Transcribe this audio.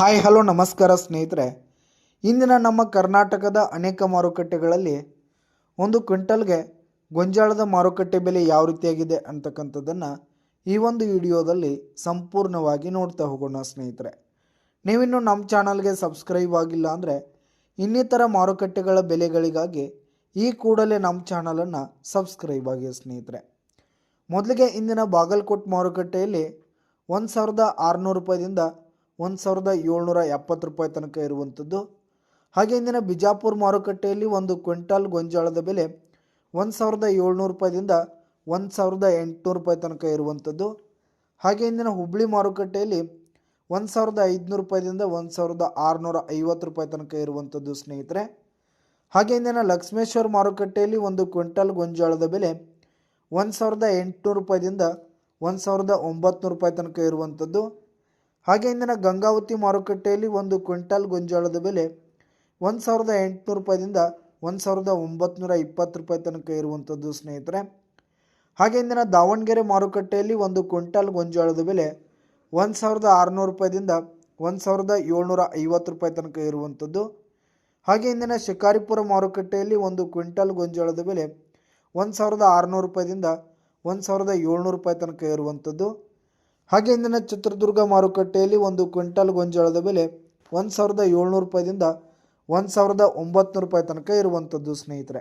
Hi hello ನಮಸ್ಕಾರ ಸ್ನೇಹಿತರೆ. ಇಂದಿನ ನಮ್ಮ ಕರ್ನಾಟಕದ ಅನೇಕ ಮಾರುಕಟ್ಟೆಗಳಲ್ಲಿ ಒಂದು ಕ್ವಿಂಟಲ್ಗೆ ಗೊಂಜಾಳದ ಮಾರುಕಟ್ಟೆ ಬೆಲೆ ಯಾವ ರೀತಿಯಾಗಿದೆ ಅಂತಕ್ಕಂಥದ್ದನ್ನು ಈ ಒಂದು ವಿಡಿಯೋದಲ್ಲಿ ಸಂಪೂರ್ಣವಾಗಿ ನೋಡ್ತಾ ಹೋಗೋಣ ಸ್ನೇಹಿತರೆ. ನೀವಿನ್ನು ನಮ್ಮ ಚಾನಲ್ಗೆ ಸಬ್ಸ್ಕ್ರೈಬ್ ಆಗಿಲ್ಲ ಅಂದರೆ ಇನ್ನಿತರ ಮಾರುಕಟ್ಟೆಗಳ ಬೆಲೆಗಳಿಗಾಗಿ ಈ ಕೂಡಲೇ ನಮ್ಮ ಚಾನಲನ್ನು ಸಬ್ಸ್ಕ್ರೈಬ್ ಆಗಿ ಸ್ನೇಹಿತರೆ. ಮೊದಲಿಗೆ ಇಂದಿನ ಬಾಗಲಕೋಟೆ ಮಾರುಕಟ್ಟೆಯಲ್ಲಿ 1600 ರೂಪಾಯಿದಿಂದ 1770 ರೂಪಾಯಿ ತನಕ ಇರುವಂಥದ್ದು. ಹಾಗೆ ಇಂದಿನ ಬಿಜಾಪುರ ಮಾರುಕಟ್ಟೆಯಲ್ಲಿ ಒಂದು ಕ್ವಿಂಟಾಲ್ ಗೊಂಜಾಳದ ಬೆಲೆ 1700 ರೂಪಾಯಿದಿಂದ 1800 ರೂಪಾಯಿ ತನಕ ಇರುವಂಥದ್ದು. ಹಾಗೆ ಇಂದಿನ ಹುಬ್ಬಳ್ಳಿ ಮಾರುಕಟ್ಟೆಯಲ್ಲಿ 1500 ರೂಪಾಯಿದಿಂದ 1650 ರೂಪಾಯಿ ತನಕ ಇರುವಂಥದ್ದು ಸ್ನೇಹಿತರೆ. ಹಾಗೆ ಇಂದಿನ ಲಕ್ಷ್ಮೇಶ್ವರ ಮಾರುಕಟ್ಟೆಯಲ್ಲಿ ಒಂದು ಕ್ವಿಂಟಾಲ್ ಗೊಂಜಾಳದ ಬೆಲೆ 1800 ರೂಪಾಯಿದಿಂದ 1900 ರೂಪಾಯಿ ತನಕ ಇರುವಂಥದ್ದು. ಹಾಗೆ ಇಂದಿನ ಗಂಗಾವತಿ ಮಾರುಕಟ್ಟೆಯಲ್ಲಿ ಒಂದು ಕ್ವಿಂಟಾಲ್ ಗೊಂಜಾಳದ ಬೆಲೆ 1800 ರೂಪಾಯಿದಿಂದ 1920 ರೂಪಾಯಿ ತನಕ ಇರುವಂಥದ್ದು ಸ್ನೇಹಿತರೆ. ಹಾಗೆ ಇಂದಿನ ದಾವಣಗೆರೆ ಮಾರುಕಟ್ಟೆಯಲ್ಲಿ ಒಂದು ಕ್ವಿಂಟಾಲ್ ಗೊಂಜಾಳದ ಬೆಲೆ 1600 ರೂಪಾಯಿದಿಂದ 1750 ರೂಪಾಯಿ ತನಕ ಇರುವಂಥದ್ದು. ಹಾಗೆ ಇಂದಿನ ಶಿಕಾರಿಪುರ ಮಾರುಕಟ್ಟೆಯಲ್ಲಿ ಒಂದು ಕ್ವಿಂಟಾಲ್ ಗೊಂಜಾಳದ ಬೆಲೆ 1600 ರೂಪಾಯಿದಿಂದ 1700 ರೂಪಾಯಿ ತನಕ ಇರುವಂಥದ್ದು. ಹಾಗೆ ಇಂದಿನ ಚಿತ್ರದುರ್ಗ ಮಾರುಕಟ್ಟೆಯಲ್ಲಿ ಒಂದು ಕ್ವಿಂಟಾಲ್ ಗೊಂಜಾಳದ ಬೆಲೆ 1700 ರೂಪಾಯಿದಿಂದ 1900 ರೂಪಾಯಿ ತನಕ ಇರುವಂಥದ್ದು ಸ್ನೇಹಿತರೆ.